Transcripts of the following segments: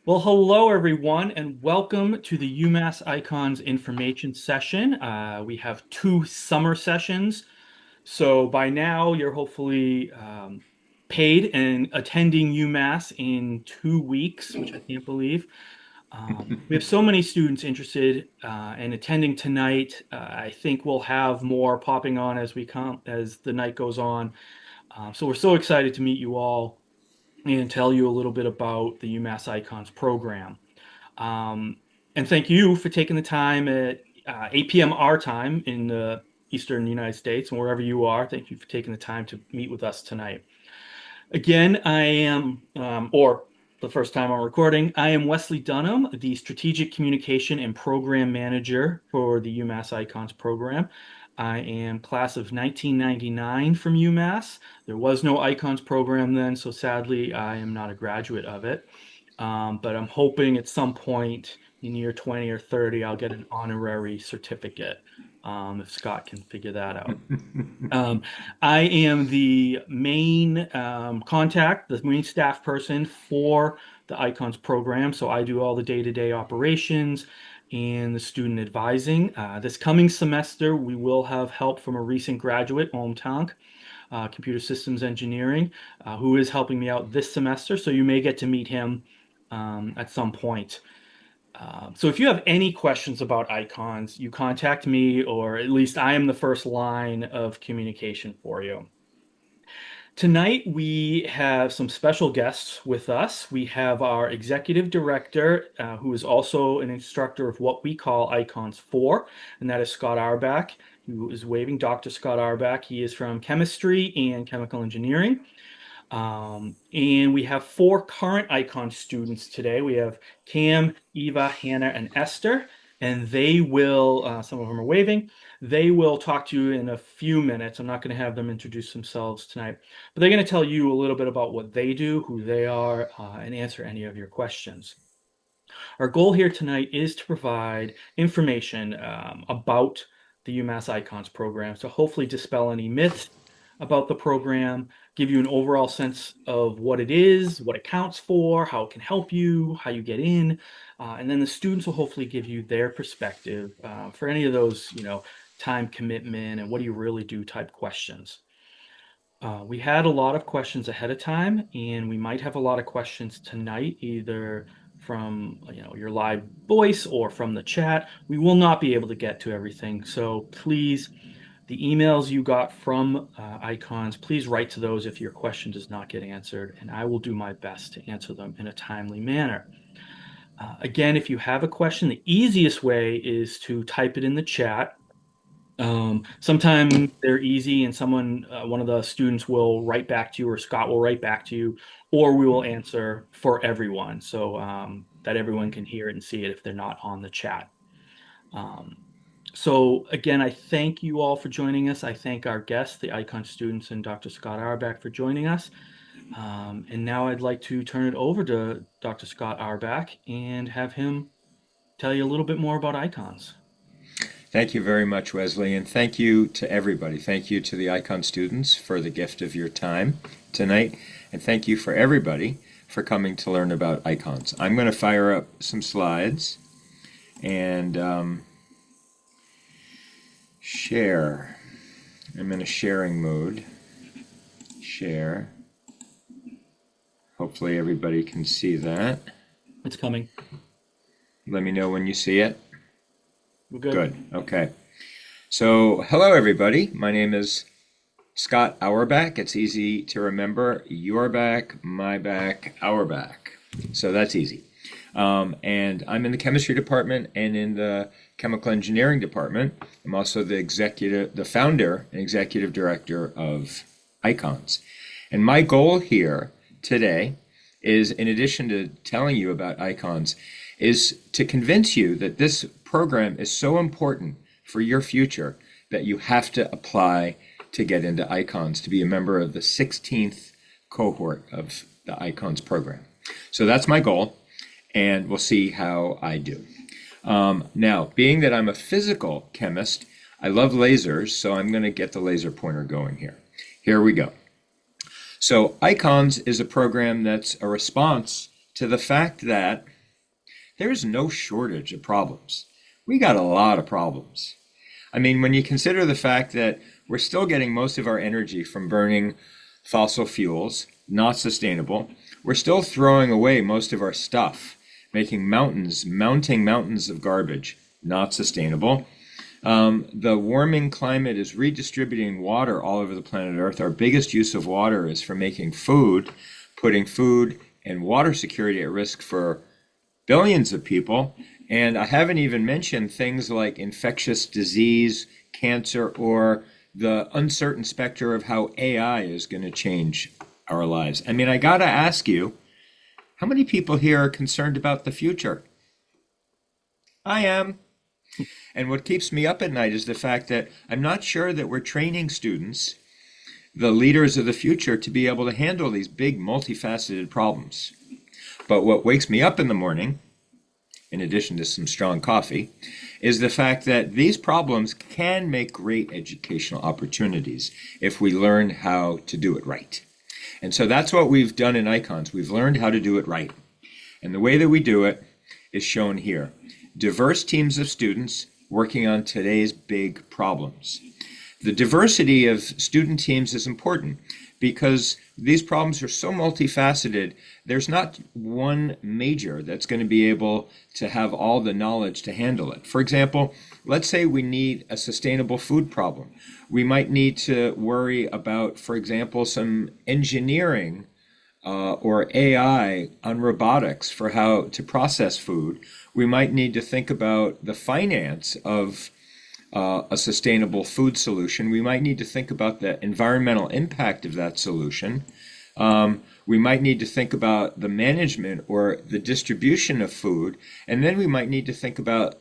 Well, hello everyone, and welcome to the UMass Icons information session. We have two summer sessions, so by now you're hopefully paid and attending UMass in 2 weeks, which I can't believe. We have so many students interested in attending tonight. I think we'll have more popping on as we come as the night goes on. So we're so excited to meet you all and tell you a little bit about the UMass Icons program. Um, and thank you for taking the time at 8 p.m. our time in the Eastern United States and wherever you are. Thank you for taking the time to meet with us tonight. Again, I am, or the first time I'm recording, I am Wesley Dunham, the Strategic Communication and Program Manager for the UMass Icons program. I am class of 1999 from UMass. There was no Icons program then, so sadly, I am not a graduate of it. But I'm hoping at some point in year 20 or 30, I'll get an honorary certificate, if Scott can figure that out. Um, I am the main contact, the main staff person for the Icons program. So I do all the day-to-day operations and the student advising. This coming semester, we will have help from a recent graduate, Om Tank, computer systems engineering, who is helping me out this semester. So you may get to meet him at some point. So if you have any questions about icons, you contact me, or at least I am the first line of communication for you. Tonight, we have some special guests with us. We have our executive director, who is also an instructor of what we call Icons 4, and that is Scott Auerbach, who is waving. Dr. Scott Auerbach. He is from chemistry and chemical engineering. And we have four current icon students today. We have Cam, Eva, Hannah, and Esther, and they will, some of them are waving, they will talk to you in a few minutes. I'm not going to have them introduce themselves tonight, but they're going to tell you a little bit about what they do, who they are, and answer any of your questions. Our goal here tonight is to provide information about the UMass Icons program, so hopefully dispel any myths about the program, give you an overall sense of what it is, what it counts for, how it can help you, how you get in, and then the students will hopefully give you their perspective for any of those, time commitment and what do you really do type questions. We had a lot of questions ahead of time, and we might have a lot of questions tonight, either from your live voice or from the chat. We will not be able to get to everything, so please, the emails you got from Icons, please write to those if your question does not get answered, and I will do my best to answer them in a timely manner. Again, if you have a question, the easiest way is to type it in the chat. Sometimes they're easy and one of the students will write back to you or Scott will write back to you, or we will answer for everyone so that everyone can hear it and see it if they're not on the chat. So again, I thank you all for joining us. I thank our guests, the Icon students and Dr. Scott Auerbach for joining us. And now I'd like to turn it over to Dr. Scott Auerbach and have him tell you a little bit more about icons. Thank you very much, Wesley, and thank you to everybody. Thank you to the Icon students for the gift of your time tonight, and thank you for everybody for coming to learn about icons. I'm going to fire up some slides and share. I'm in a sharing mode. Share. Hopefully everybody can see that. It's coming. Let me know when you see it. We're good. Good. Okay. So, hello everybody. My name is Scott Auerbach. It's easy to remember. Your back, my back, our back. So that's easy. And I'm in the chemistry department and in the chemical engineering department. I'm also the founder and executive director of Icons. And my goal here today is, in addition to telling you about Icons, is to convince you that this program is so important for your future that you have to apply to get into Icons, to be a member of the 16th cohort of the Icons program. So that's my goal, and we'll see how I do. Now, being that I'm a physical chemist, I love lasers, so I'm going to get the laser pointer going here. Here we go. So Icons is a program that's a response to to the fact that there's no shortage of problems. We got a lot of problems. I mean, when you consider the fact that we're still getting most of our energy from burning fossil fuels, not sustainable, we're still throwing away most of our stuff, mounting mountains of garbage, not sustainable. The warming climate is redistributing water all over the planet Earth. Our biggest use of water is for making food, putting food and water security at risk for billions of people. And I haven't even mentioned things like infectious disease, cancer, or the uncertain specter of how AI is going to change our lives. I mean, I got to ask you, how many people here are concerned about the future? I am. And what keeps me up at night is the fact that I'm not sure that we're training students, the leaders of the future, to be able to handle these big, multifaceted problems. But what wakes me up in the morning, in addition to some strong coffee, is the fact that these problems can make great educational opportunities if we learn how to do it right. And so that's what we've done in iCons. We've learned how to do it right. And the way that we do it is shown here. Diverse teams of students working on today's big problems. The diversity of student teams is important because these problems are so multifaceted. There's not one major that's going to be able to have all the knowledge to handle it. For example, let's say we need a sustainable food problem. We might need to worry about, for example, some engineering or AI on robotics for how to process food. We might need to think about the finance of a sustainable food solution. We might need to think about the environmental impact of that solution. We might need to think about the management or the distribution of food. And then we might need to think about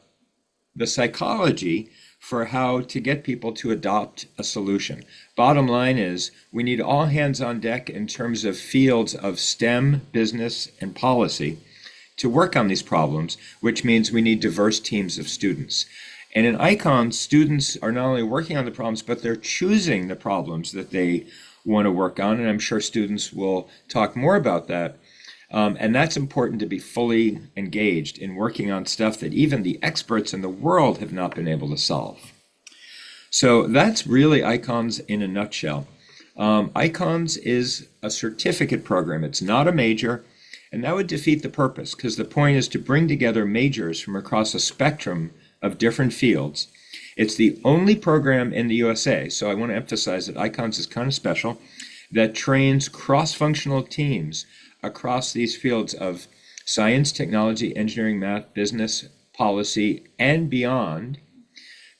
the psychology for how to get people to adopt a solution. Bottom line is we need all hands on deck in terms of fields of STEM, business, and policy to work on these problems, which means we need diverse teams of students. And in iCons, students are not only working on the problems, but they're choosing the problems that they want to work on. And I'm sure students will talk more about that. And that's important to be fully engaged in working on stuff that even the experts in the world have not been able to solve. So that's really iCons in a nutshell. iCons is a certificate program. It's not a major. And that would defeat the purpose, because the point is to bring together majors from across a spectrum of different fields. It's the only program in the USA, so I want to emphasize that iCons is kind of special, that trains cross-functional teams across these fields of science, technology, engineering, math, business, policy, and beyond,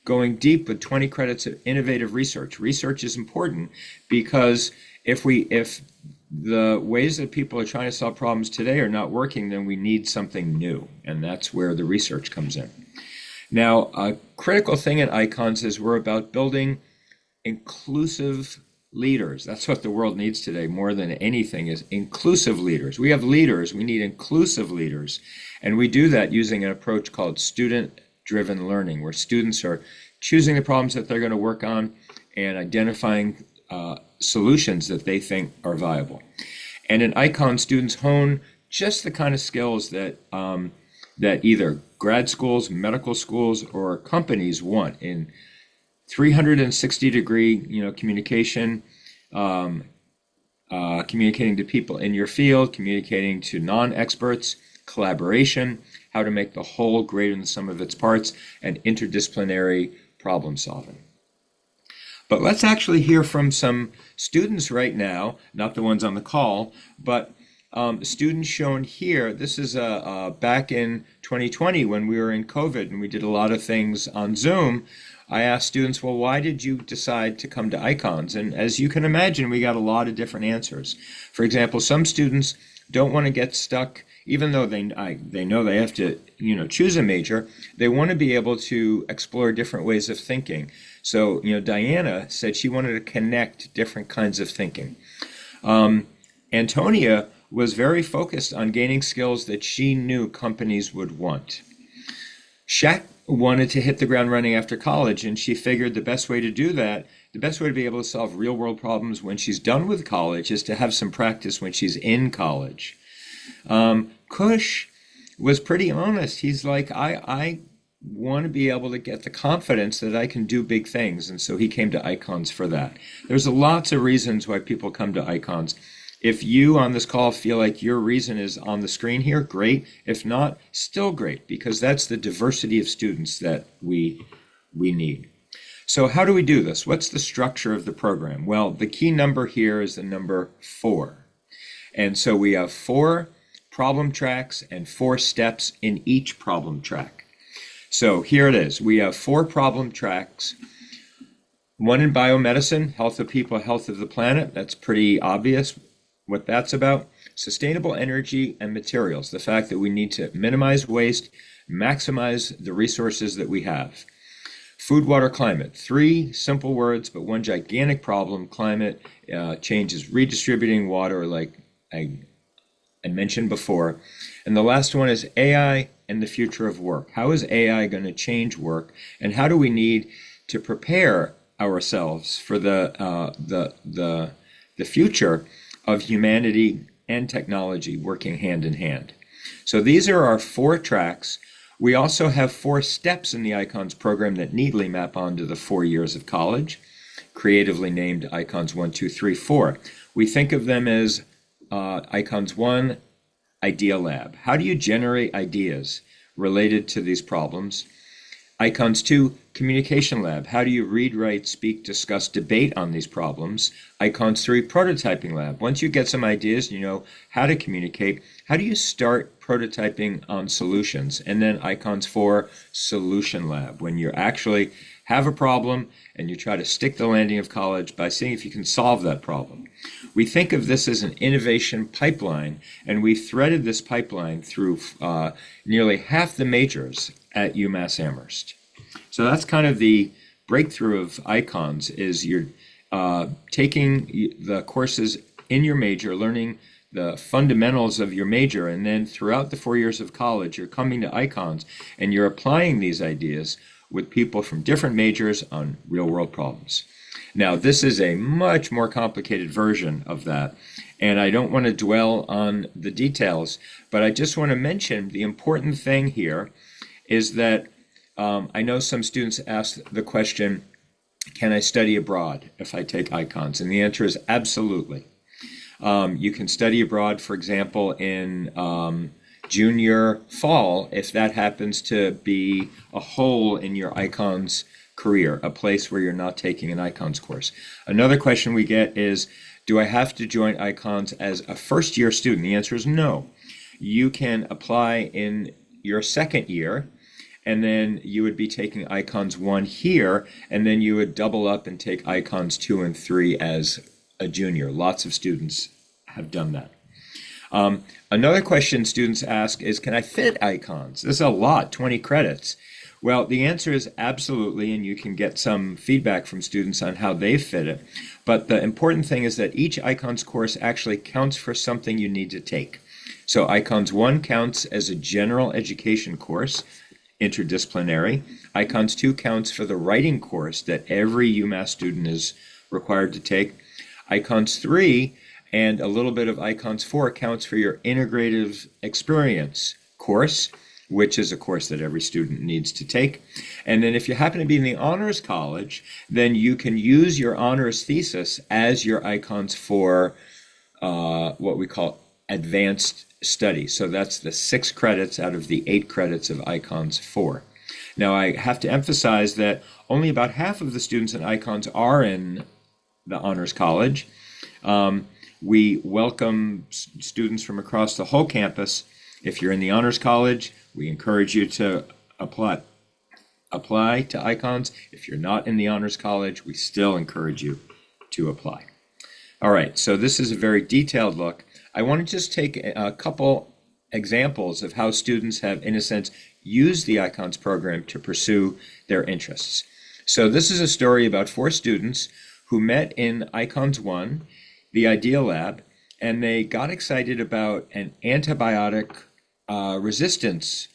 going deep with 20 credits of innovative research. Research is important because if the ways that people are trying to solve problems today are not working, then we need something new, and that's where the research comes in. Now, a critical thing at iCons is we're about building inclusive leaders. That's what the world needs today more than anything, is inclusive leaders. We have leaders, we need inclusive leaders. And we do that using an approach called student-driven learning, where students are choosing the problems that they're going to work on and identifying solutions that they think are viable. And in iCons, students hone just the kind of skills that either grad schools, medical schools, or companies want in 360-degree, communication, communicating to people in your field, communicating to non-experts, collaboration, how to make the whole greater than the sum of its parts, and interdisciplinary problem solving. But let's actually hear from some students right now, not the ones on the call, but students shown here. This is back in 2020 when we were in COVID and we did a lot of things on Zoom. I asked students, well, why did you decide to come to iCons? And as you can imagine, we got a lot of different answers. For example, some students don't want to get stuck, even though they know they have to choose a major. They want to be able to explore different ways of thinking. So Diana said she wanted to connect different kinds of thinking. Antonia was very focused on gaining skills that she knew companies would want. Shaq wanted to hit the ground running after college, and she figured the best way to do that, the best way to be able to solve real-world problems when she's done with college, is to have some practice when she's in college. Kush was pretty honest. He's like, I want to be able to get the confidence that I can do big things. And so he came to icons for that. There's lots of reasons why people come to icons. If you on this call feel like your reason is on the screen here, great. If not, still great, because that's the diversity of students that we need. So how do we do this? What's the structure of the program? Well, the key number here is the number 4. And so we have 4 problem tracks and 4 steps in each problem track. So here it is. We have 4 problem tracks. One in biomedicine, health of people, health of the planet. That's pretty obvious what that's about. Sustainable energy and materials, the fact that we need to minimize waste, maximize the resources that we have. Food, water, climate. 3 simple words, but one gigantic problem. Climate change is redistributing water, like I mentioned before. And the last one is AI and the future of work. How is AI going to change work? And how do we need to prepare ourselves for the future of humanity and technology working hand in hand? So these are our 4 tracks. We also have 4 steps in the icons program that neatly map onto the 4 years of college, creatively named icons 1, 2, 3, 4. We think of them as icons 1, idea lab. How do you generate ideas related to these problems? Icons 2, communication lab. How do you read, write, speak, discuss, debate on these problems? Icons 3, prototyping lab. Once you get some ideas, you know how to communicate, how do you start prototyping on solutions? And then icons 4, solution lab. When you actually have a problem and you try to stick the landing of college by seeing if you can solve that problem. We think of this as an innovation pipeline, and we threaded this pipeline through nearly half the majors at UMass Amherst. So that's kind of the breakthrough of icons, is you're taking the courses in your major, learning the fundamentals of your major, and then throughout the 4 years of college, you're coming to icons and you're applying these ideas with people from different majors on real-world problems. Now, this is a much more complicated version of that, and I don't want to dwell on the details, but I just want to mention the important thing here is that I know some students ask the question, can I study abroad if I take icons? And the answer is absolutely. You can study abroad, for example, in junior fall, if that happens to be a hole in your icons career, a place where you're not taking an icons course. Another question we get is, do I have to join icons as a first-year student? The answer is no. You can apply in your second year, and then you would be taking icons 1 here, and then you would double up and take icons 2 and 3 as a junior. Lots of students have done that. Another question students ask is, can I fit icons? This is a lot, 20 credits. Well, the answer is absolutely, and you can get some feedback from students on how they fit it. But the important thing is that each icons course actually counts for something you need to take. So icons 1 counts as a general education course, interdisciplinary. Icons 2 counts for the writing course that every UMass student is required to take. Icons 3 and a little bit of icons 4 counts for your integrative experience course, which is a course that every student needs to take. And then if you happen to be in the honors college, then you can use your honors thesis as your icons for what we call advanced study. So that's the 6 credits out of the 8 credits of icons 4. Now I have to emphasize that only about half of the students in icons are in the honors college. We welcome students from across the whole campus. If you're in the honors college, we encourage you to apply to icons. If you're not in the honors college, we still encourage you to apply. All right, so this is a very detailed look. I want to just take a couple examples of how students have, in a sense, used the icons program to pursue their interests. So this is a story about 4 students who met in icons 1, the idea lab, and they got excited about an antibiotic resistance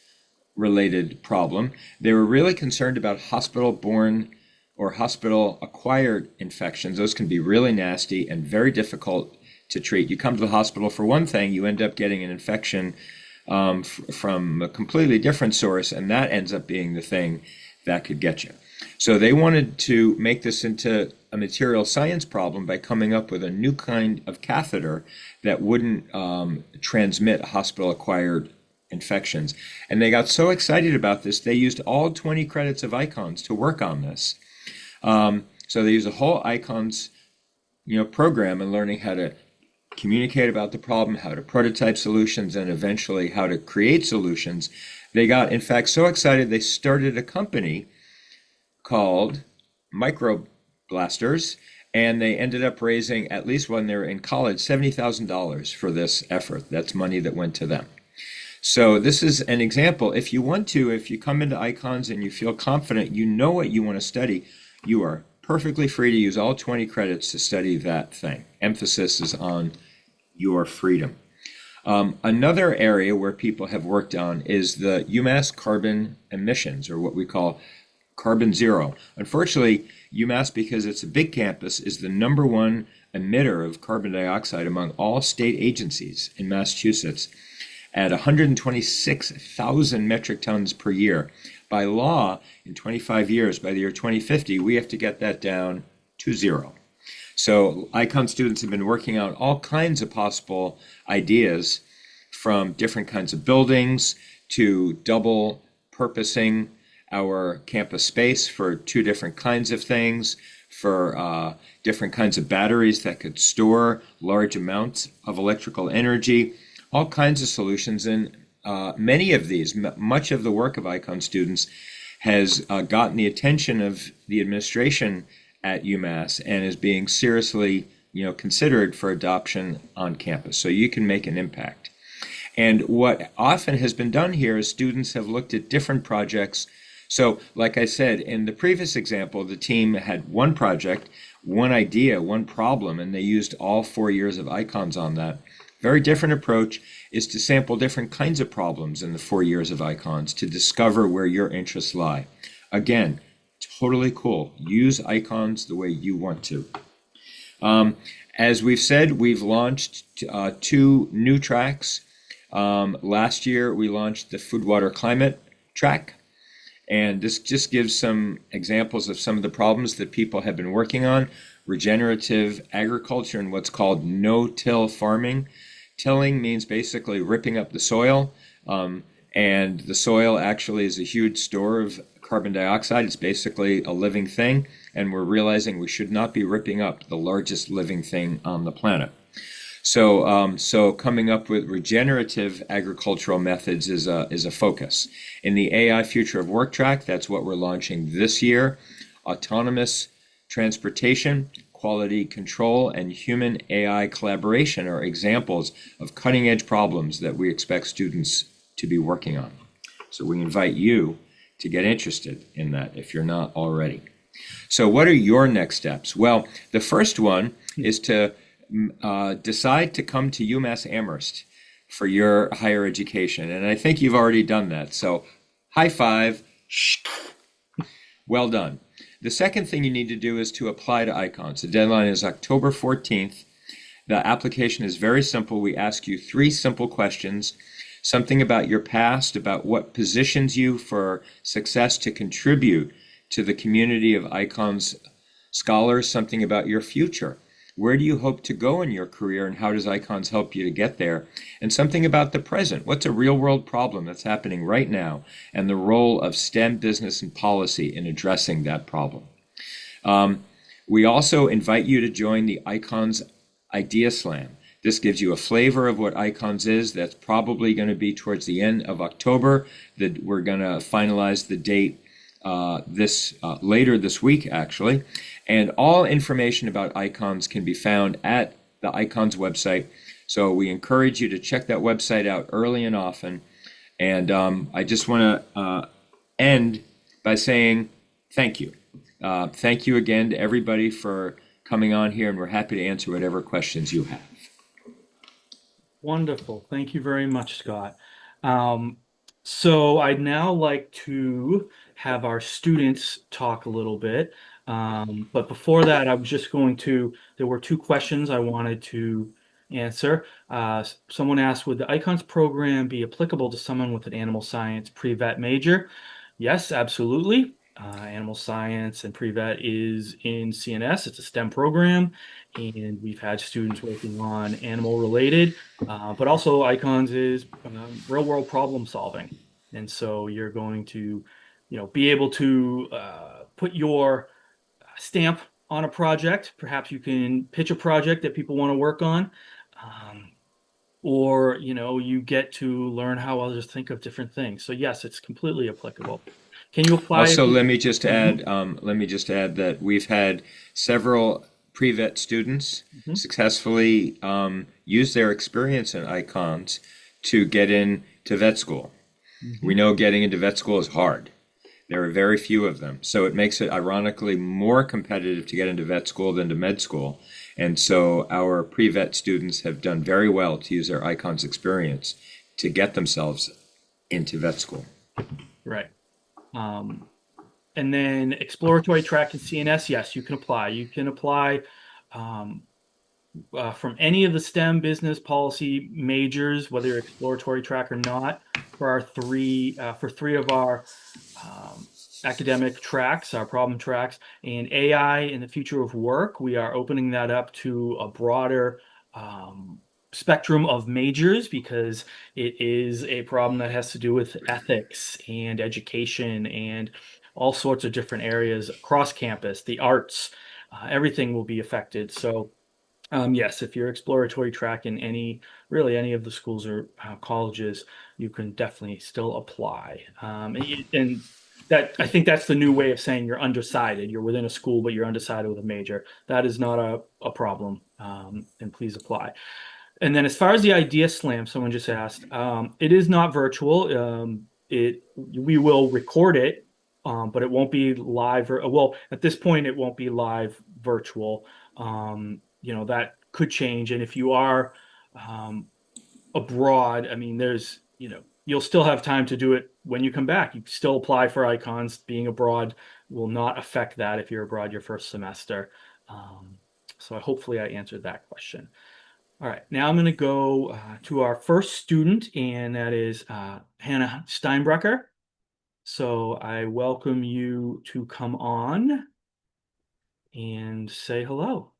related problem. They were really concerned about hospital-borne or hospital-acquired infections. Those can be really nasty and very difficult to treat. You come to the hospital for one thing, you end up getting an infection from a completely different source, and that ends up being the thing that could get you. So they wanted to make this into a material science problem by coming up with a new kind of catheter that wouldn't transmit hospital-acquired infections. And they got so excited about this, they used all 20 credits of iCons to work on this. So they used a whole iCons, program and learning how to communicate about the problem, how to prototype solutions, and eventually how to create solutions. They got, in fact, so excited they started a company called Microblasters, and they ended up raising, at least when they were in college, $70,000 for this effort. That's money that went to them. So this is an example. If you want to, if you come into iCons and you feel confident, you know what you want to study, you are perfectly free to use all 20 credits to study that thing. Emphasis is on your freedom. Another area where people have worked on is the UMass carbon emissions, or what we call carbon zero. Unfortunately, UMass, because it's a big campus, is the #1 emitter of carbon dioxide among all state agencies in Massachusetts at 126,000 metric tons per year. By law, in 25 years, by the year 2050, we have to get that down to zero. So ICON students have been working on all kinds of possible ideas, from different kinds of buildings to double purposing our campus space for 2 different kinds of things, for different kinds of batteries that could store large amounts of electrical energy, all kinds of solutions. And many of these, much of the work of ICON students has gotten the attention of the administration at UMass and is being seriously, considered for adoption on campus. So you can make an impact. And what often has been done here is students have looked at different projects. So like I said, in the previous example, the team had one project, one idea, one problem, and they used all 4 years of ICONs on that. Very different approach is to sample different kinds of problems in the 4 years of ICONs to discover where your interests lie. Again, totally cool. Use ICONs the way you want to. As we've said, we've launched 2 new tracks. Last year, we launched the Food, Water, Climate track. And this just gives some examples of some of the problems that people have been working on. Regenerative agriculture and what's called no-till farming. Tilling means basically ripping up the soil. And the soil actually is a huge store of carbon dioxide. It's basically a living thing. And we're realizing we should not be ripping up the largest living thing on the planet. So coming up with regenerative agricultural methods is a focus. In the AI Future of Work track, that's what we're launching this year. Autonomous transportation, quality control, and human AI collaboration are examples of cutting-edge problems that we expect students to be working on. So we invite you to get interested in that if you're not already. So what are your next steps? Well, the first one is to decide to come to UMass Amherst for your higher education. And I think you've already done that. So high five. Well done. The second thing you need to do is to apply to ICONS. The deadline is October 14th. The application is very simple. We ask you 3 simple questions. Something about your past, about what positions you for success to contribute to the community of ICONS scholars, something about your future. Where do you hope to go in your career, and how does ICONS help you to get there? And something about the present. What's a real-world problem that's happening right now, and the role of STEM, business, and policy in addressing that problem? We also invite you to join the ICONS Idea Slam. This gives you a flavor of what ICONS is. That's probably going to be towards the end of October. That we're going to finalize the date later this week, actually. And all information about ICONS can be found at the ICONS website. So we encourage you to check that website out early and often. And I just want to end by saying thank you. Thank you again to everybody for coming on here, and we're happy to answer whatever questions you have. Wonderful. Thank you very much, Scott. So I'd now like to have our students talk a little bit. But before that, I was just there were 2 questions I wanted to answer. Someone asked, would the icons program be applicable to someone with an animal science pre-vet major? Yes, absolutely. Animal science and pre-vet is in CNS. It's a STEM program, and we've had students working on animal related, but also icons is real world problem solving. And so you're going to, be able to put your stamp on a project. Perhaps you can pitch a project that people want to work on. Um, or, you get to learn how others think of different things. So yes, it's completely applicable. Can you apply if Also, you? Mhm, let me just add that we've had several pre-vet students mhm, successfully use their experience in icons to get into vet school. We mhm. know getting into vet school is hard. There are very few of them. So it makes it ironically more competitive to get into vet school than to med school. And so our pre-vet students have done very well to use their icons experience to get themselves into vet school. Right. Um, and then exploratory track in CNS, yes, you can apply. You can apply um, from any of the STEM business policy majors, whether you're exploratory track or not, for three of our um, academic tracks, our problem tracks, and AI in the future of work. We are opening that up to a broader um, spectrum of majors because it is a problem that has to do with ethics and education and all sorts of different areas across campus, the arts, everything will be affected. So yes, if you're exploratory track in really any of the schools or colleges, you can definitely still apply. And that I think that's the new way of saying you're undecided. You're within a school, but you're undecided with a major. That is not a problem. And please apply. And then as far as the idea slam, someone just asked, it is not virtual. We will record it, but it won't be live or well, at this point it won't be live virtual. That could change. And if you are um, abroad, I mean, you'll still have time to do it when you come back. You can still apply for icons. Being abroad will not affect that if you're abroad your first semester. Um, so hopefully I answered that question. All right, now I'm going to go to our first student, and that is Hannah Steinbrecher. So I welcome you to come on and say hello.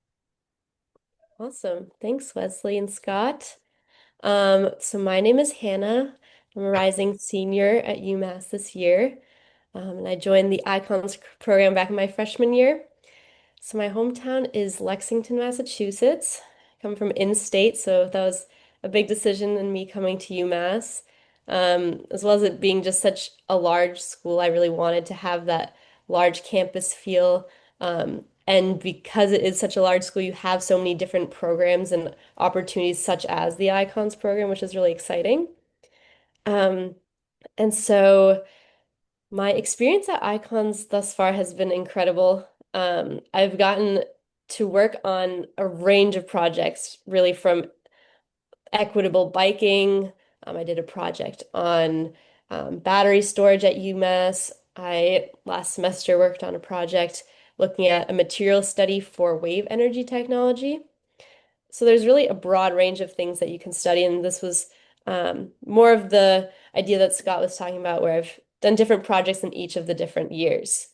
Awesome. Thanks, Wesley and Scott. So my name is Hannah. I'm a rising senior at UMass this year. And I joined the iCons program back in my freshman year. So my hometown is Lexington, Massachusetts. I come from in-state, so that was a big decision in me coming to UMass. As well as it being just such a large school, I really wanted to have that large campus feel. And because it is such a large school, you have so many different programs and opportunities, such as the Icons program, which is really exciting. Um, and so my experience at Icons thus far has been incredible. I've gotten to work on a range of projects, really from equitable biking. I did a project on battery storage at UMass. I last semester worked on a project looking at a material study for wave energy technology. So there's really a broad range of things that you can study, and this was more of the idea that Scott was talking about, where I've done different projects in each of the different years.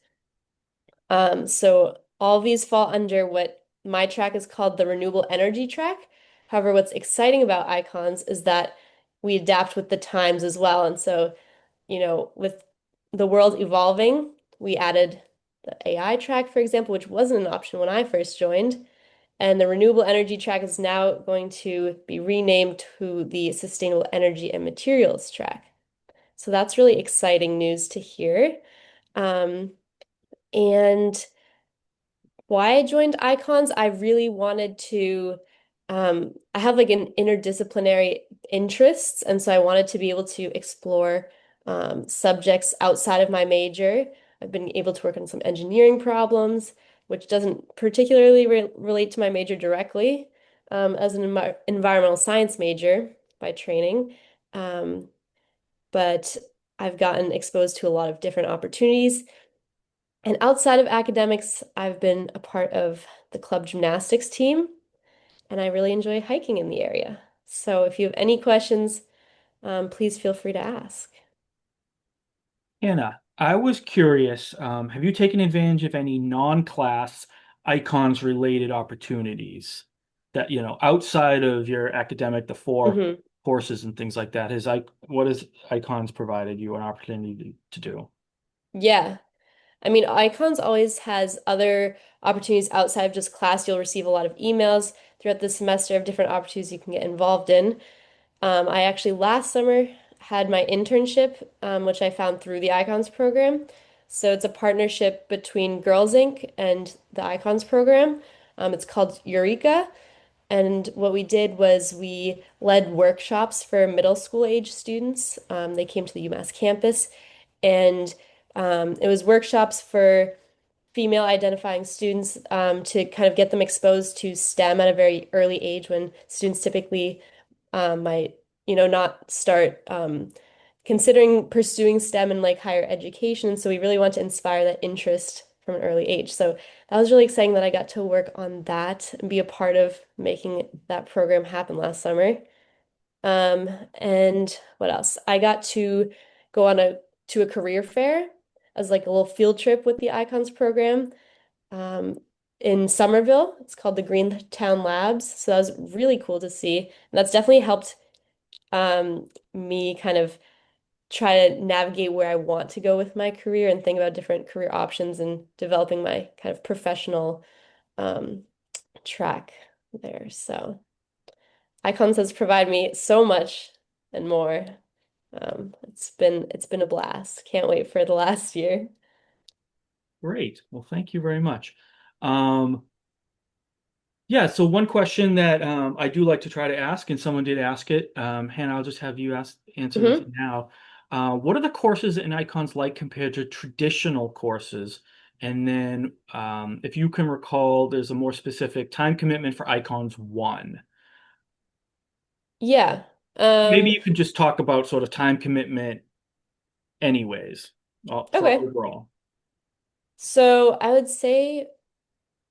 So all these fall under what my track is called the renewable energy track. However, what's exciting about icons is that we adapt with the times as well. And so, with the world evolving, we added the AI track, for example, which wasn't an option when I first joined. And the renewable energy track is now going to be renamed to the sustainable energy and materials track. So that's really exciting news to hear. Um, and why I joined Icons, I really wanted to, I have like an interdisciplinary interests, and so I wanted to be able to explore subjects outside of my major. I've been able to work on some engineering problems, which doesn't particularly relate to my major directly, as an environmental science major by training. Um, but I've gotten exposed to a lot of different opportunities. And outside of academics, I've been a part of the club gymnastics team. and I really enjoy hiking in the area. So if you have any questions, please feel free to ask. Hannah, I was curious, have you taken advantage of any non-class icons related opportunities that, outside of your academic, the four hmm courses and things like that, what has icons provided you an opportunity to do? Yeah. I mean, iCons always has other opportunities outside of just class. You'll receive a lot of emails throughout the semester of different opportunities you can get involved in. I actually last summer had my internship, which I found through the iCons program. So it's a partnership between Girls Inc. and the iCons program. It's called Eureka. And what we did was we led workshops for middle school age students. They came to the UMass campus, and it was workshops for female identifying students to kind of get them exposed to STEM at a very early age when students typically might, not start considering pursuing STEM and like higher education. So we really want to inspire that interest from an early age. So that was really exciting that I got to work on that and be a part of making that program happen last summer. And what else? I got to go on a career fair as like a little field trip with the Icons program um, in Somerville. It's called the Greentown Labs. So that was really cool to see. And that's definitely helped me kind of try to navigate where I want to go with my career and think about different career options and developing my kind of professional um, track there. So Icons has provided me so much and more. It's been a blast. Can't wait for the last year. Great. Well, thank you very much. Um, Yeah, so one question that I do like to try to ask, and someone did ask it, Hannah, I'll just have you answer this hmm now. What are the courses in icons like compared to traditional courses? And then, if you can recall, there's a more specific time commitment for icons one. Yeah. Maybe Um, you could just talk about sort of time commitment, anyways, for okay. overall. So I would say,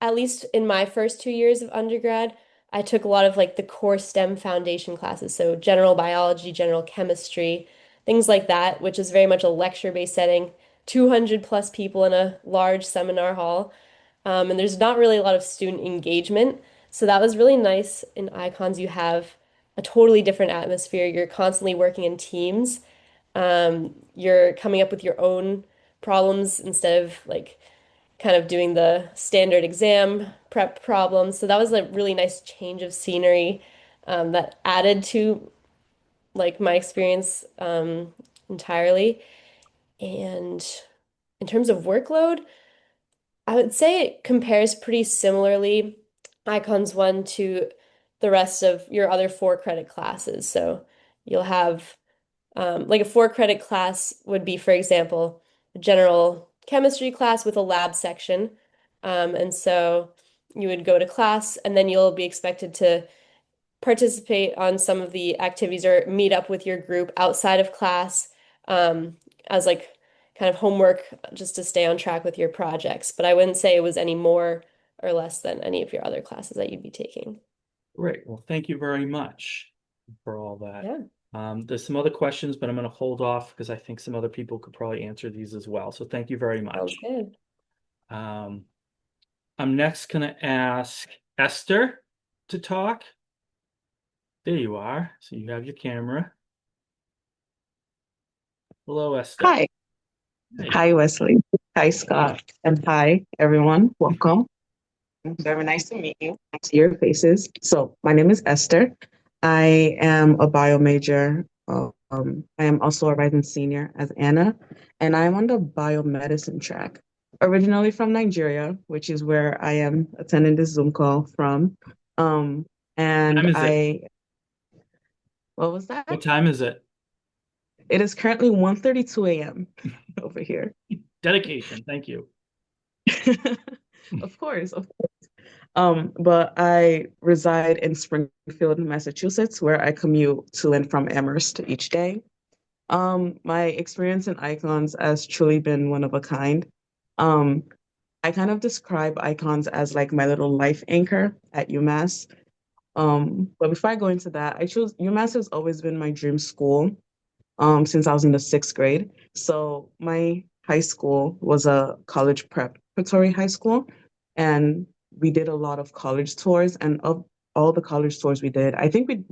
at least in my first 2 years of undergrad, I took a lot of like the core STEM foundation classes. So general biology, general chemistry, things like that, which is very much a lecture-based setting, 200 plus people in a large seminar hall. And there's not really a lot of student engagement. So that was really nice in Icons. You have a totally different atmosphere. You're constantly working in teams. You're coming up with your own problems instead of like kind of doing the standard exam prep problems. So that was a really nice change of scenery that added to like my experience entirely. And in terms of workload, I would say it compares pretty similarly, Icons 1 to the rest of your other 4 credit classes. So you'll have like a 4 credit class would be, for example, a general chemistry class with a lab section. And so you would go to class and then you'll be expected to participate on some of the activities or meet up with your group outside of class as like kind of homework just to stay on track with your projects. But I wouldn't say it was any more or less than any of your other classes that you'd be taking. Great. Well, thank you very much for all that. Yeah, There's some other questions, but I'm going to hold off because I think some other people could probably answer these as well. So thank you very sounds much. good. Um, I'm next going to ask Esther to talk. There you are. So you have your camera. Hello, Esther. Hi. Hey. Hi, Wesley. Hi, Scott. And hi, everyone. Welcome. Very nice to meet you. I see your faces. So, my name is Esther. I am a bio major. I am also a rising senior as Anna, and I'm on the biomedicine track. Originally from Nigeria, which is where I am attending this Zoom call from. Um, What and time is it? what was What that? time is it? It is currently 1:32 a.m. over here. Dedication. Thank you. Of course, of course. But I reside in Springfield, Massachusetts, where I commute to and from Amherst each day. My experience in icons has truly been one of a kind. Um, I kind of describe icons as like my little life anchor at UMass. But before I go into that, I chose UMass has always been my dream school since I was in the sixth grade. So my high school was a college preparatory high school, and we did a lot of college tours. And of all the college tours we did, I think we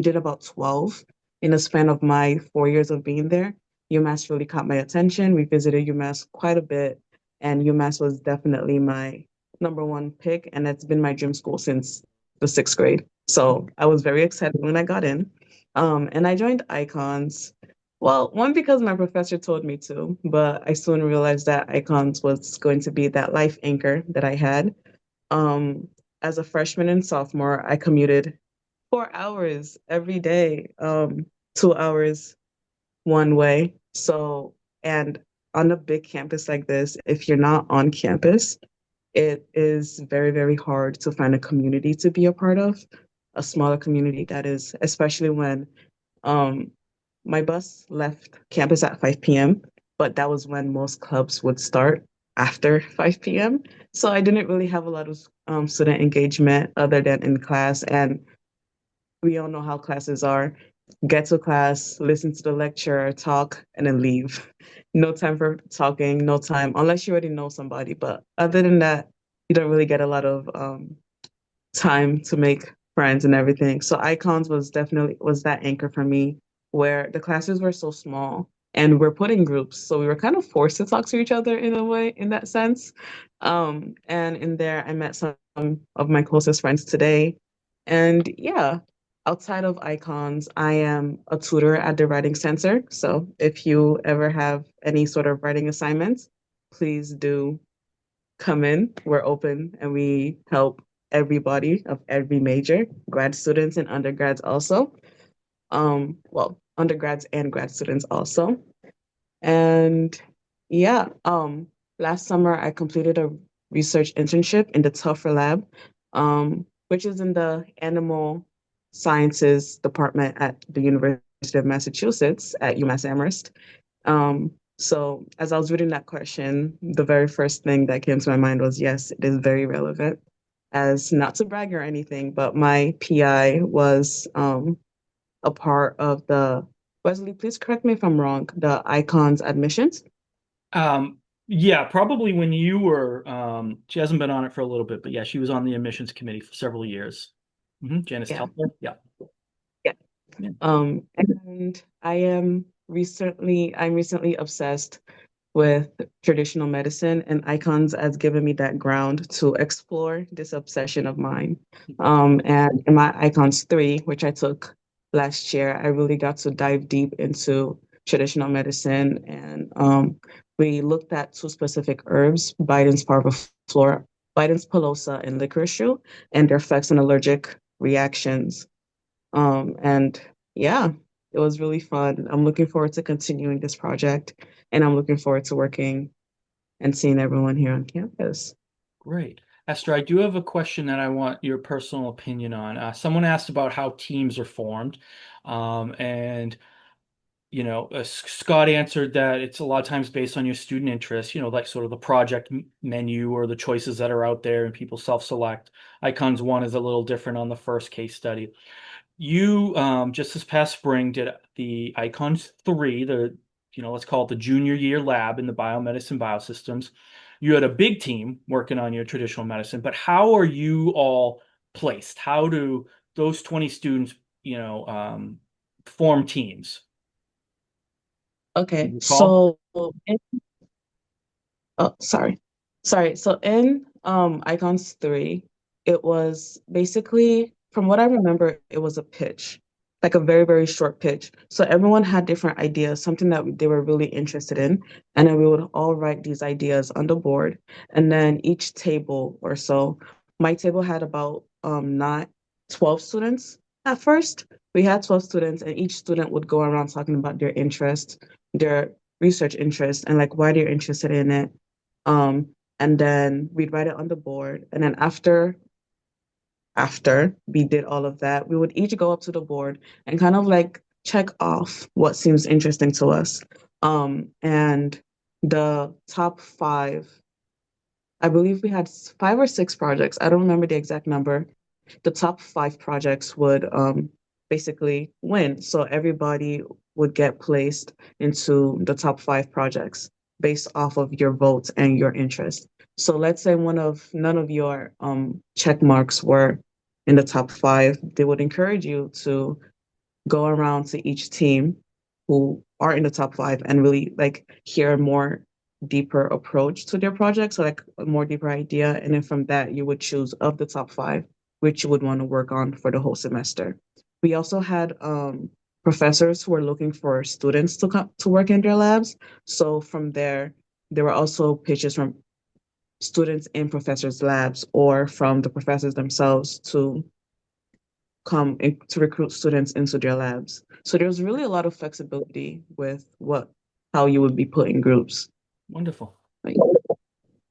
did about 12 in a span of my 4 years of being there. UMass really caught my attention. We visited UMass quite a bit, and UMass was definitely my number one pick, and it's been my dream school since the sixth grade. So I was very excited when I got in. And I joined icons. Well, one, because my professor told me to, but I soon realized that icons was going to be that life anchor that I had. Um, as a freshman and sophomore, I commuted 4 hours every day, 2 hours one way. So, and on a big campus like this, if you're not on campus, it is very, very hard to find a community to be a part of, a smaller community that is, especially when um, my bus left campus at 5 p.m., but that was when most clubs would start after 5 p.m. So I didn't really have a lot of student engagement other than in class. And we all know how classes are. Get to class, listen to the lecture, talk, and then leave. No time for talking, no time, unless you already know somebody. But other than that, you don't really get a lot of time to make friends and everything. So icons was definitely was that anchor for me where the classes were so small and we're put in groups. So we were kind of forced to talk to each other in a way, in that sense. And in there I met some of my closest friends today. And yeah, outside of icons, I am a tutor at the writing center. So if you ever have any sort of writing assignments, please do come in. We're open and we help everybody of every major, grad students and undergrads also. Well, undergrads and grad students also. And yeah, last summer I completed a research internship in the Tougher Lab, which is in the animal sciences department at the University of Massachusetts at UMass Amherst. So as I was reading that question, the very first thing that came to my mind was, yes, it is very relevant. As not to brag or anything, but my PI was a part of the, Wesley, please correct me if I'm wrong, the icons admissions. Um, yeah, probably when you were, she hasn't been on it for a little bit, but yeah, she was on the admissions committee for several years. Janice Yeah, Telfer. Yeah. yeah. Yeah. And I'm recently obsessed with traditional medicine, and icons has given me that ground to explore this obsession of mine. And in my icons 3, which I took last year, I really got to dive deep into traditional medicine, and we looked at two specific herbs, Biden's parviflora, Biden's pilosa, and licorice root, and their effects on allergic reactions. And yeah, it was really fun. I'm looking forward to continuing this project, and I'm looking forward to working and seeing everyone here on campus. Great. Esther, I do have a question that I want your personal opinion on. Someone asked about how teams are formed. And Scott answered that it's a lot of times based on your student interest, like sort of the project menu or the choices that are out there and people self-select. Icons 1 is a little different on the first case study. You just this past spring did the Icons 3, let's call it the junior year lab in the biomedicine biosystems. You had a big team working on your traditional medicine, but how are you all placed? How do those 20 students, form teams? Do Okay, you recall? so oh, sorry. Sorry. So in Icons 3, it was basically, from what I remember, it was a pitch, like a very, very short pitch. So everyone had different ideas, something that they were really interested in. And then we would all write these ideas on the board. And then each table or so, my table had about not 12 students at first. We had 12 students, and each student would go around talking about their interests, their research interests, and like why they're interested in it, and then we'd write it on the board. And then after we did all of that, we would each go up to the board and kind of like check off what seems interesting to us. And the top five, I believe we had 5 or 6 projects. I don't remember the exact number. the top 5 projects would basically win. So everybody would get placed into the top 5 projects based off of your votes and your interest. So let's say none of your check marks were in the top 5, they would encourage you to go around to each team who are in the top 5 and really like hear a more deeper approach to their project. So like a more deeper idea. And then from that, you would choose of the top 5, which you would want to work on for the whole semester. We also had professors who were looking for students to come to work in their labs. So from there were also pitches from students in professors' labs or from the professors themselves to come in, to recruit students into their labs. So there's really a lot of flexibility with how you would be put in groups. Wonderful. Like,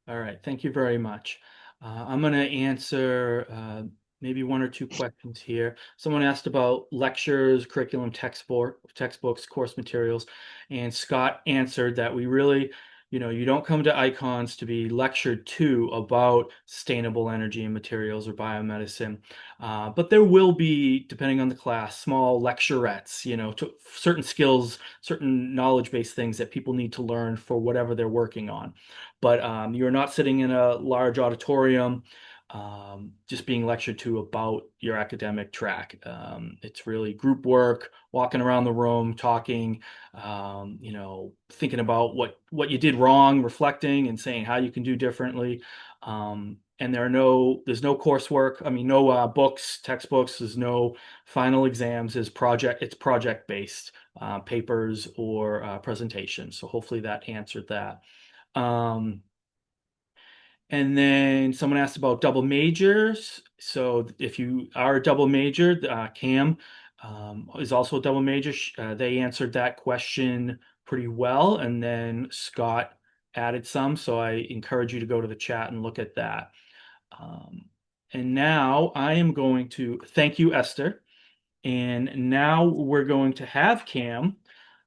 All right, thank you very much. I'm going to answer maybe one or two questions here. Someone asked about lectures, curriculum, textbooks, course materials, and Scott answered that we really, you don't come to icons to be lectured to about sustainable energy and materials or biomedicine, but there will be, depending on the class, small lecturettes, to certain skills, certain knowledge-based things that people need to learn for whatever they're working on. But you're not sitting in a large auditorium just being lectured to about your academic track. It's really group work, walking around the room, talking, thinking about what you did wrong, reflecting and saying how you can do differently. And there's no coursework. I mean, no books, textbooks. There's no final exams. It's project based papers or presentations. So hopefully that answered that. Um, and then someone asked about double majors. So if you are a double major, Cam is also a double major. They answered that question pretty well. And then Scott added some. So I encourage you to go to the chat and look at that. Um, and now I am going to thank you, Esther. And now we're going to have Cam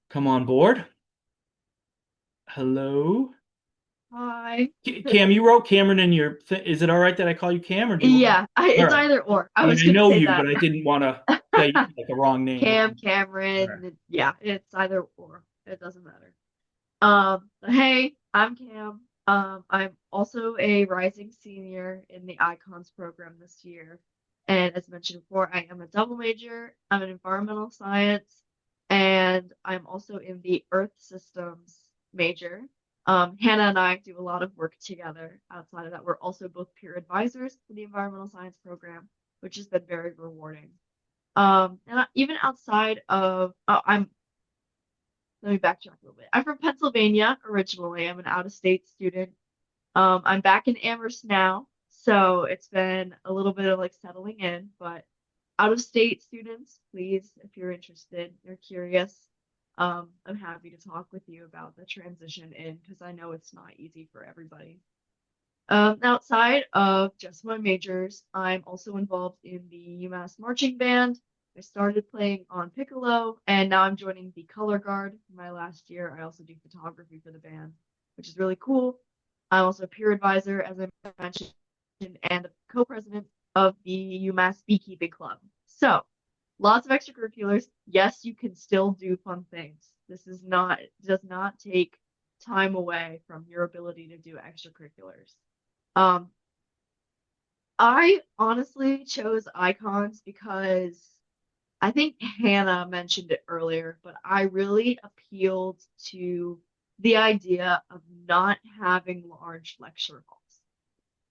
come on board. Hello. Hi. Cam, you wrote Cameron in your Is it all right that I call you Cam, or do you want Yeah, to? All it's right. either or. I I mean, was I gonna know say you, that. but I didn't want to say like the wrong name. Cam, All right. Cameron, yeah, it's either or. It doesn't matter. Hey, I'm Cam. I'm also a rising senior in the iCons program this year. And as mentioned before, I am a double major. I'm an environmental science, and I'm also in the Earth Systems major. Hannah and I do a lot of work together. Outside of that, we're also both peer advisors for the environmental science program, which has been very rewarding. Even outside of, let me backtrack a little bit. I'm from Pennsylvania originally. I'm an out-of-state student. I'm back in Amherst now, so it's been a little bit of like settling in, but out-of-state students, please, if you're interested, you're curious, I'm happy to talk with you about the transition in because I know it's not easy for everybody. Outside of just my majors, I'm also involved in the UMass marching band. I started playing on piccolo, and now I'm joining the color guard for my last year. I also do photography for the band, which is really cool. I'm also a peer advisor, as I mentioned, and the co-president of the UMass Beekeeping Club. So, lots of extracurriculars. Yes, you can still do fun things. Does not take time away from your ability to do extracurriculars. Um, I honestly chose icons because I think Hannah mentioned it earlier, but I really appealed to the idea of not having large lecture halls.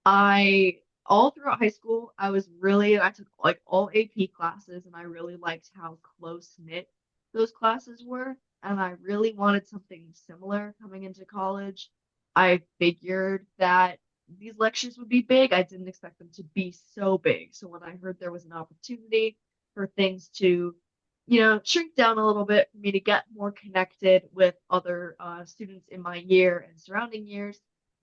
I all throughout high school, I took like all AP classes and I really liked how close knit those classes were. And I really wanted something similar coming into college. I figured that these lectures would be big. I didn't expect them to be so big. So when I heard there was an opportunity for things to, shrink down a little bit for me to get more connected with other students in my year and surrounding years,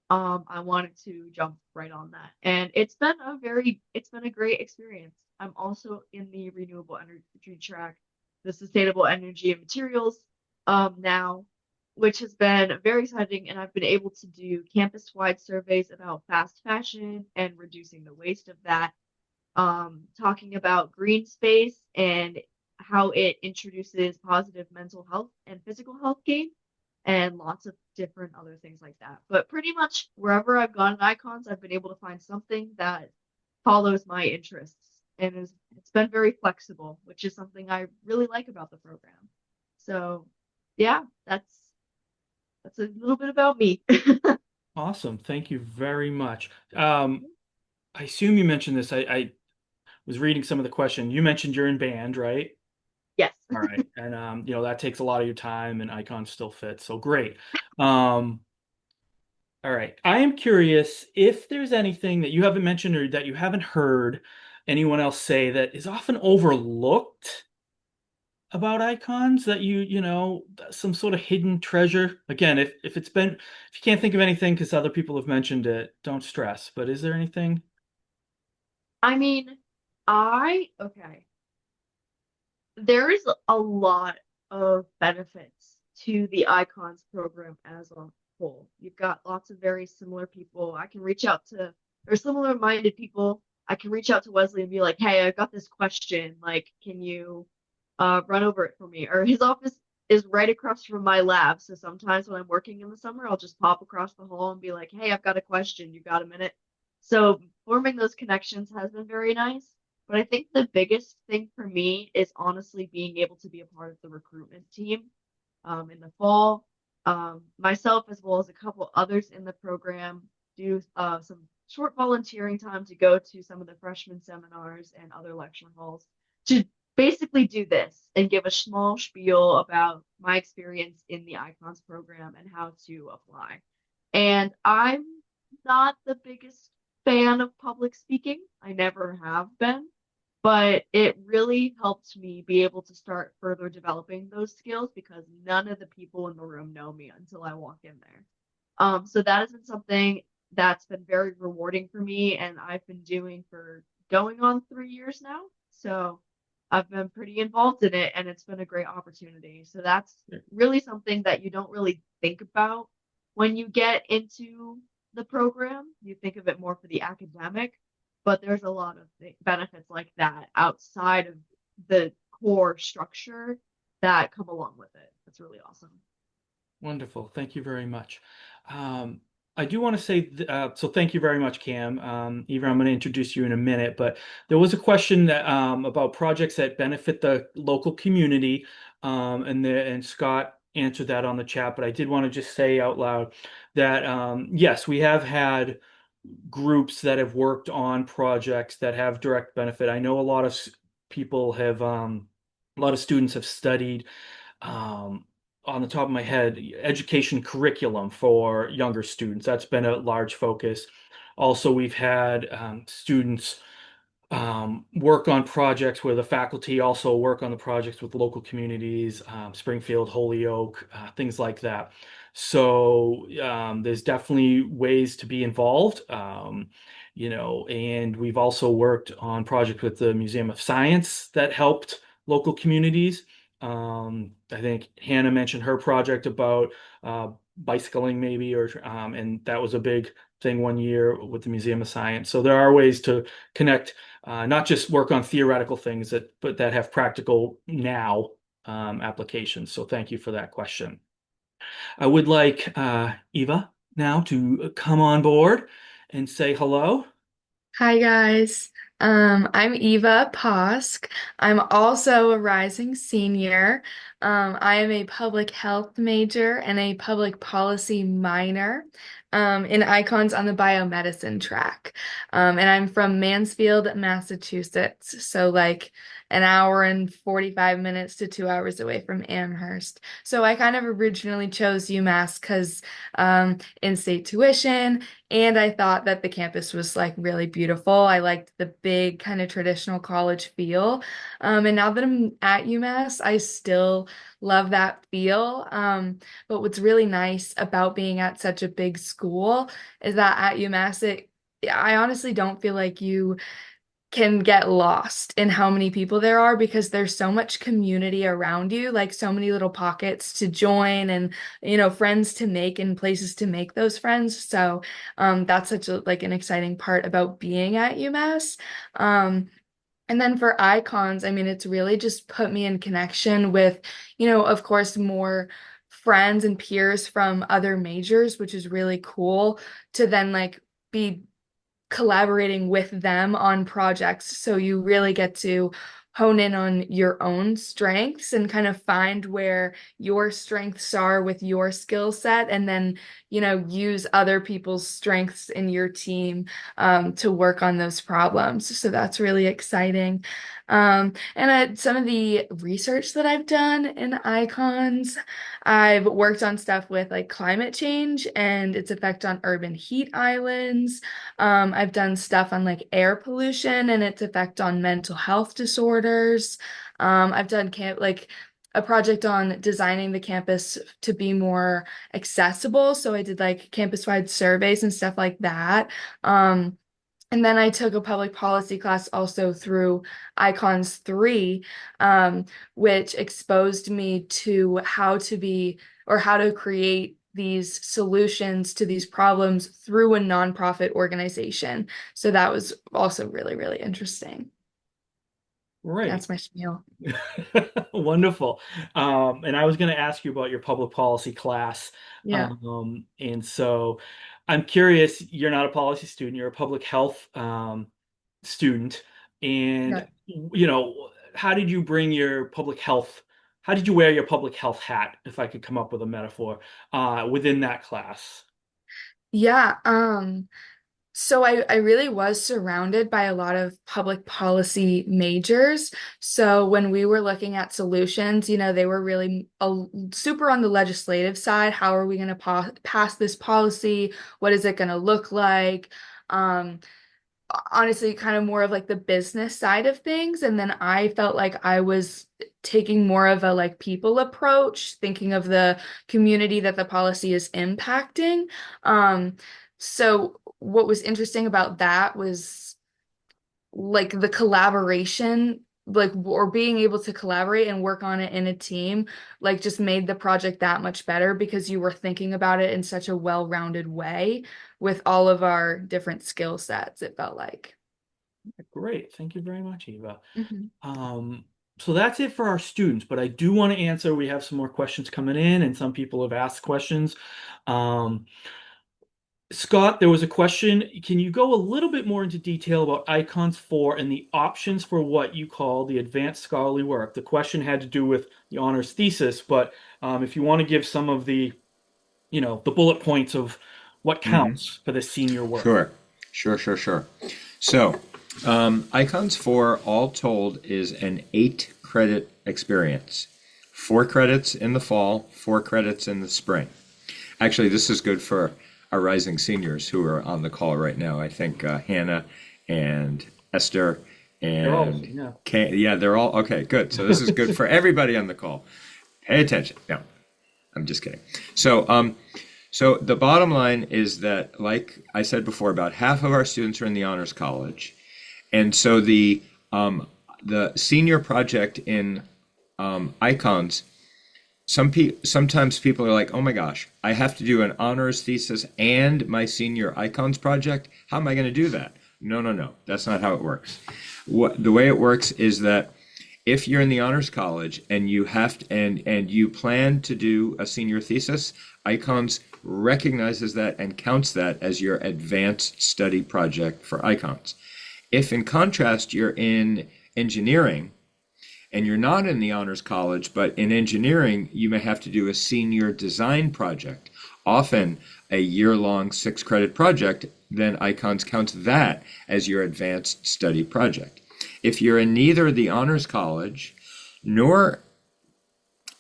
I wanted to jump right on that. And it's been a great experience. I'm also in the renewable energy track, the sustainable energy and materials now, which has been very exciting. And I've been able to do campus-wide surveys about fast fashion and reducing the waste of that. talking about green space and how it introduces positive mental health and physical health gain, and lots of different other things like that. But pretty much wherever I've gone in icons, I've been able to find something that follows my interests, and it's been very flexible, which is something I really like about the program. So, yeah, that's a little bit about me. Awesome. Thank you very much. I assume you mentioned this. I was reading some of the question. You mentioned you're in band, right? Yes. All right. And that takes a lot of your time and icons still fit. So great. Um, all right. I am curious if there's anything that you haven't mentioned or that you haven't heard anyone else say that is often overlooked about icons that some sort of hidden treasure. Again, if if you can't think of anything because other people have mentioned it, don't stress. But is there anything? I mean, okay. There is a lot of benefits to the icons program as a whole. You've got lots of very similar people. I can reach out to, or similar minded people. I can reach out to Wesley and be like, hey, I've got this question. Like, can you run over it for me? Or his office is right across from my lab. So sometimes when I'm working in the summer, I'll just pop across the hall and be like, hey, I've got a question. You got a minute? So forming those connections has been very nice. But I think the biggest thing for me is honestly being able to be a part of the recruitment team in the fall. Myself, as well as a couple others in the program, do some short volunteering time to go to some of the freshman seminars and other lecture halls to basically do this and give a small spiel about my experience in the icons program and how to apply. And I'm not the biggest fan of public speaking. I never have been, but it really helped me be able to start further developing those skills because none of the people in the room know me until I walk in there. So that has been something that's been very rewarding for me, and I've been doing for going on 3 years now. So I've been pretty involved in it, and it's been a great opportunity. So that's really something that you don't really think about when you get into the program. You think of it more for the academic, but there's a lot of benefits like that outside of the core structure that come along with it. That's really awesome. Wonderful. Thank you very much. I do want to say, so thank you very much, Cam. Eva, I'm going to introduce you in a minute, but there was a question that about projects that benefit the local community, and Scott answered that on the chat, but I did want to just say out loud that yes, we have had groups that have worked on projects that have direct benefit. I know a lot of people have, a lot of students have studied on the top of my head, education curriculum for younger students. That's been a large focus. Also, we've had students work on projects where the faculty also work on the projects with local communities, Springfield, Holyoke, things like that. So there's definitely ways to be involved. And we've also worked on projects with the Museum of Science that helped local communities. I think Hannah mentioned her project about bicycling maybe, and that was a big thing one year with the Museum of Science. So there are ways to connect, not just work on theoretical things but that have practical now applications. So thank you for that question. I would like Eva now to come on board and say hello. Hi guys. I'm Eva Posk. I'm also a rising senior. I am a public health major and a public policy minor in icons on the biomedicine track. And I'm from Mansfield, Massachusetts. So like an hour and 45 minutes to 2 hours away from Amherst. So I kind of originally chose UMass because in-state tuition. And I thought that the campus was like really beautiful. I liked the big kind of traditional college feel. And now that I'm at UMass, I still love that feel. But what's really nice about being at such a big school is that at UMass, I honestly don't feel like you can get lost in how many people there are because there's so much community around you, like so many little pockets to join and, friends to make and places to make those friends. So that's such a like an exciting part about being at UMass. And then for icons, I mean, it's really just put me in connection with, of course, more friends and peers from other majors, which is really cool to then like be collaborating with them on projects. So you really get to hone in on your own strengths and kind of find where your strengths are with your skill set and then, use other people's strengths in your team to work on those problems. So that's really exciting. And some of the research that I've done in icons, I've worked on stuff with like climate change and its effect on urban heat islands. I've done stuff on like air pollution and its effect on mental health disorders. I've done like a project on designing the campus to be more accessible. So I did like campus-wide surveys and stuff like that. And then I took a public policy class also through Icons 3, which exposed me to how to be or how to create these solutions to these problems through a nonprofit organization. So that was also really, really interesting. Right. That's my spiel. Wonderful. And I was going to ask you about your public policy class. Yeah. And so I'm curious, you're not a policy student, you're a public health student. And, Yeah. how did you bring your how did you wear your public health hat, if I could come up with a metaphor, within that class? Yeah. So I really was surrounded by a lot of public policy majors. So when we were looking at solutions, they were really super on the legislative side. How are we going to pass this policy? What is it going to look like? Um, Honestly, kind of more of like the business side of things. And then I felt like I was taking more of a like people approach, thinking of the community that the policy is impacting. So what was interesting about that was like the collaboration, like or being able to collaborate and work on it in a team, like just made the project that much better because you were thinking about it in such a well-rounded way with all of our different skill sets, it felt like. Great. Thank you very much, Eva. Mhm. Um, so that's it for our students, but I do want to answer. We have some more questions coming in, and some people have asked questions. Um, Scott, there was a question. Can you go a little bit more into detail about Icons 4 and the options for what you call the advanced scholarly work? The question had to do with the honors thesis, but if you want to give some of the bullet points of what Mm-hmm. counts for the senior work. Sure, sure. So, Icons 4, all told, is an 8-credit experience. 4 credits in the fall, 4 credits in the spring. Actually, this is good for our rising seniors who are on the call right now. I think Hannah and Esther They're all, and yeah. Kay, yeah, they're all okay. Good. So this is good for everybody on the call. Pay attention. No, I'm just kidding. So the bottom line is that, like I said before, about half of our students are in the Honors College, and so the senior project in Icons. Sometimes people are like, oh my gosh, I have to do an honors thesis and my senior icons project. How am I going to do that? No. That's not how it works. The way it works is that if you're in the honors college and you have to, and you plan to do a senior thesis, icons recognizes that and counts that as your advanced study project for icons. If in contrast you're in engineering, and you're not in the honors college, but in engineering, you may have to do a senior design project, often a year-long 6-credit project, then Icons counts that as your advanced study project. If you're in neither the honors college, nor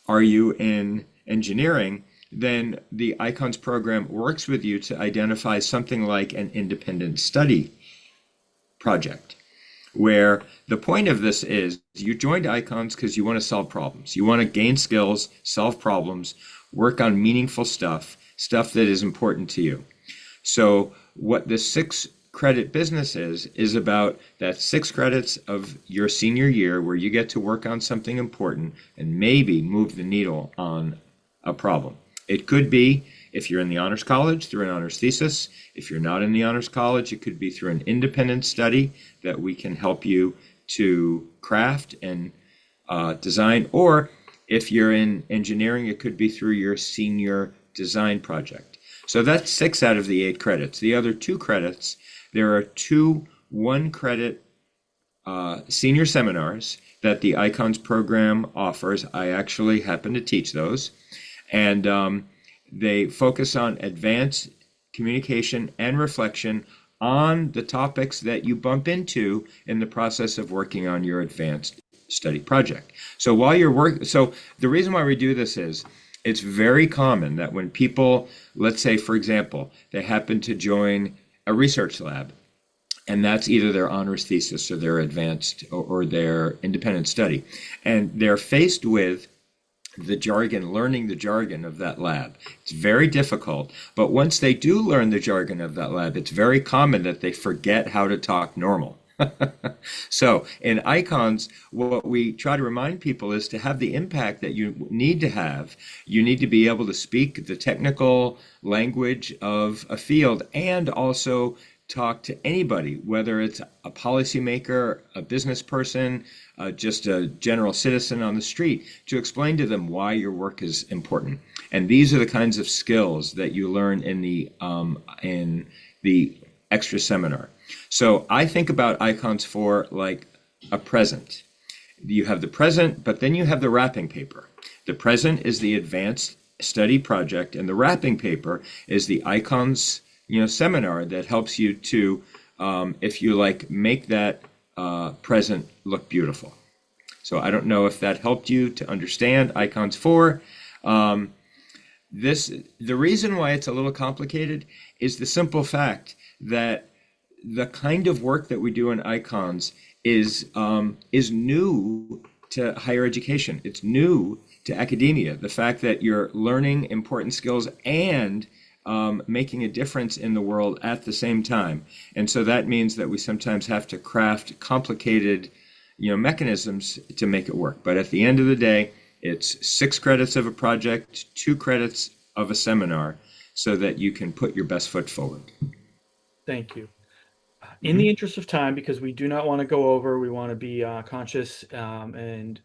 are you in engineering, then the Icons program works with you to identify something like an independent study project, where the point of this is you joined Icons because you want to solve problems. You want to gain skills, solve problems, work on meaningful stuff that is important to you. So what the 6 credit business is about that 6 credits of your senior year where you get to work on something important and maybe move the needle on a problem. It could be, if you're in the honors college, through an honors thesis. If you're not in the honors college, it could be through an independent study that we can help you to craft and design. Or if you're in engineering, it could be through your senior design project. So that's 6 out of the 8 credits. The other 2 credits, there are two 1 credit senior seminars that the iCons program offers. I actually happen to teach those. And they focus on advanced communication and reflection on the topics that you bump into in the process of working on your advanced study project. So so the reason why we do this is it's very common that when people, let's say, for example, they happen to join a research lab, and that's either their honors thesis or their advanced or their independent study, and they're faced with the jargon, learning the jargon of that lab. It's very difficult, but once they do learn the jargon of that lab, it's very common that they forget how to talk normal. So in icons, what we try to remind people is to have the impact that you need to have. You need to be able to speak the technical language of a field and also talk to anybody, whether it's a policymaker, a business person, just a general citizen on the street, to explain to them why your work is important. And these are the kinds of skills that you learn in the extra seminar. So I think about icons for like a present. You have the present, but then you have the wrapping paper. The present is the advanced study project, and the wrapping paper is the icons, seminar that helps you to, if you like, make that present look beautiful. So I don't know if that helped you to understand icons 4. The reason why it's a little complicated is the simple fact that the kind of work that we do in icons is new to higher education. It's new to academia. The fact that you're learning important skills and making a difference in the world at the same time. And so that means that we sometimes have to craft complicated, mechanisms to make it work. But at the end of the day, it's 6 credits of a project, 2 credits of a seminar, so that you can put your best foot forward. Thank you. In the interest of time, because we do not want to go over, we want to be conscious and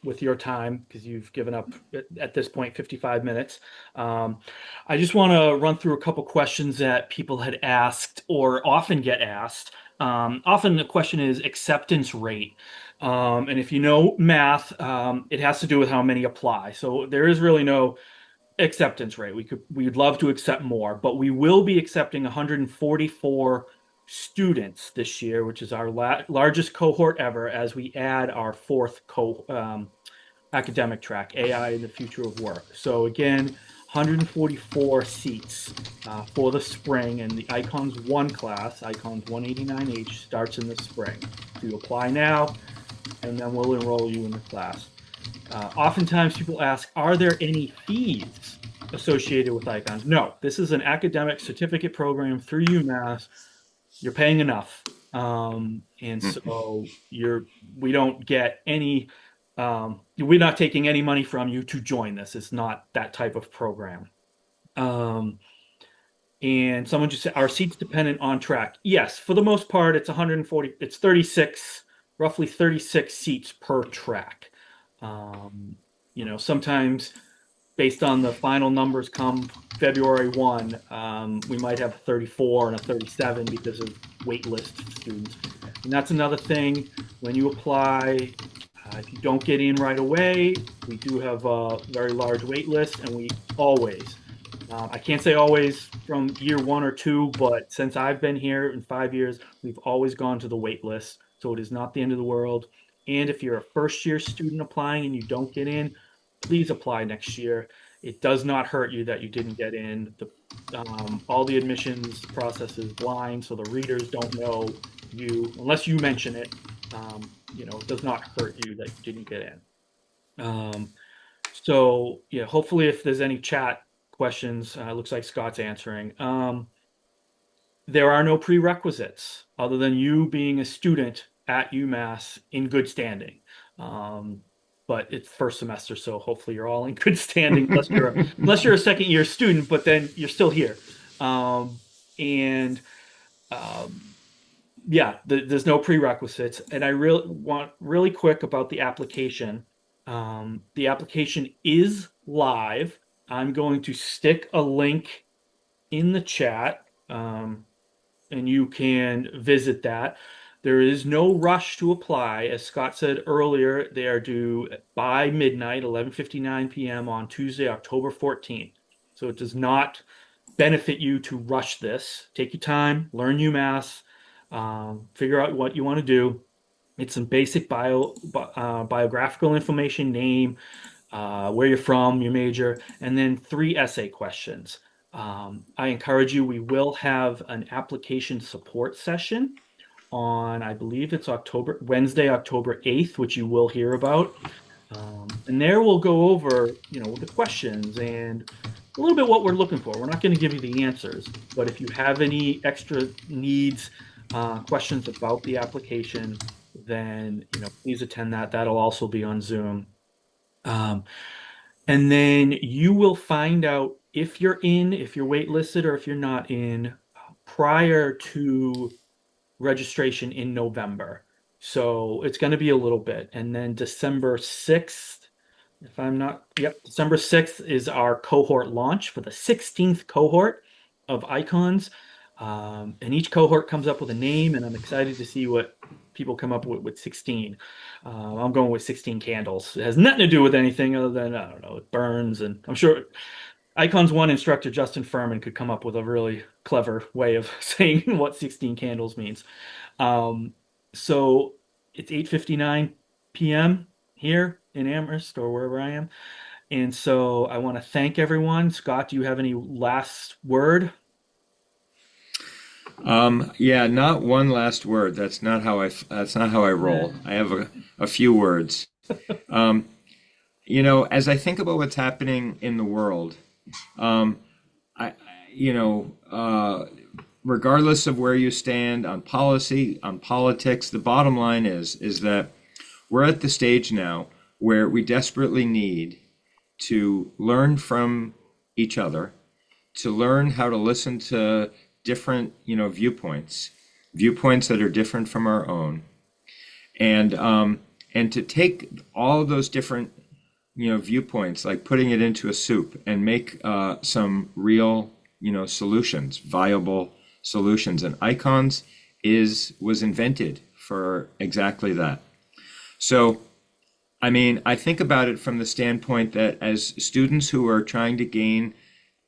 with your time, because you've given up at this point 55 minutes. I just want to run through a couple questions that people had asked or often get asked. Often the question is acceptance rate. And if you know math, it has to do with how many apply. So there is really no acceptance rate. We'd love to accept more, but we will be accepting 144 students this year, which is our largest cohort ever, as we add our fourth academic track, AI in the Future of Work. So again, 144 seats for the spring, and the Icons 1 class, Icons 189H, starts in the spring. So you apply now, and then we'll enroll you in the class. Oftentimes people ask, are there any fees associated with icons? No, this is an academic certificate program through UMass. You're paying enough. And so we don't get any, we're not taking any money from you to join this. It's not that type of program. And someone just said, are seats dependent on track? Yes, for the most part, it's 140, it's 36, roughly 36 seats per track. Sometimes based on the final numbers come February 1, we might have a 34 and a 37 because of wait list students. And that's another thing. When you apply, if you don't get in right away, we do have a very large wait list, and we always, I can't say always from year 1 or 2, but since I've been here in 5 years, we've always gone to the wait list. So it is not the end of the world. And if you're a first-year student applying and you don't get in, please apply next year. It does not hurt you that you didn't get in. All the admissions process is blind, so the readers don't know you unless you mention it. It does not hurt you that you didn't get in. So yeah, hopefully if there's any chat questions, looks like Scott's answering. there are no prerequisites other than you being a student at UMass in good standing. Um, but it's first semester, so hopefully you're all in good standing, unless you're a second year student, but then you're still here. And um, yeah, there's no prerequisites. And I really want really quick about the application. The application is live. I'm going to stick a link in the chat. And you can visit that. There is no rush to apply. As Scott said earlier, they are due by midnight, 11:59 p.m. on Tuesday, October 14th. So it does not benefit you to rush this. Take your time, learn UMass, figure out what you want to do. It's some basic biographical information, name, where you're from, your major, and then 3 essay questions. I encourage you, we will have an application support session on, I believe it's Wednesday, October 8th, which you will hear about. And there we'll go over, the questions and a little bit what we're looking for. We're not going to give you the answers, but if you have any extra needs, questions about the application, then, please attend that. That'll also be on Zoom. Um, and then you will find out if you're waitlisted or if you're not in prior to registration in November. So it's going to be a little bit. And then December 6th, if I'm not, yep, December 6th is our cohort launch for the 16th cohort of icons. And each cohort comes up with a name, and I'm excited to see what people come up with 16. I'm going with 16 candles. It has nothing to do with anything other than, I don't know, it burns. And I'm sure Icons 1 instructor Justin Furman could come up with a really clever way of saying what 16 candles means. Um, so it's 8:59 p.m. here in Amherst or wherever I am. And so I want to thank everyone. Scott, do you have any last word? Yeah, not one last word. That's not how I roll. I have a few words. Um, as I think about what's happening in the world, um, I, you know, regardless of where you stand on policy, on politics, the bottom line is that we're at the stage now where we desperately need to learn from each other, to learn how to listen to different, viewpoints that are different from our own, and to take all of those different, viewpoints, like putting it into a soup and make some real, solutions, viable solutions. And icons was invented for exactly that. So, I mean, I think about it from the standpoint that as students who are trying to gain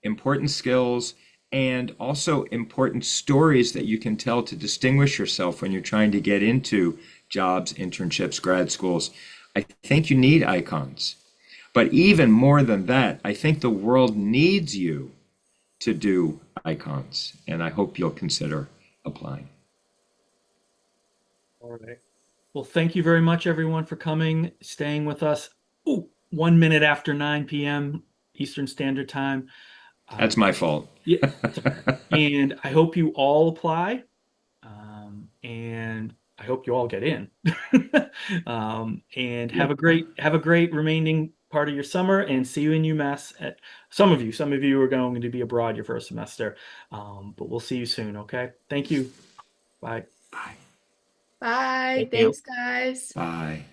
important skills and also important stories that you can tell to distinguish yourself when you're trying to get into jobs, internships, grad schools, I think you need icons. But even more than that, I think the world needs you to do icons, and I hope you'll consider applying. All right. Well, thank you very much, everyone, for coming, staying with us. Ooh, 1 minute after 9 p.m. Eastern Standard Time. That's my fault. Yeah, and I hope you all apply, and I hope you all get in. And Yeah. have a great remaining part of your summer, and see you in UMass. Some of you are going to be abroad your first semester, but we'll see you soon. Okay, thank you. Bye. Bye. Bye. Thank you. Thanks, guys. Bye.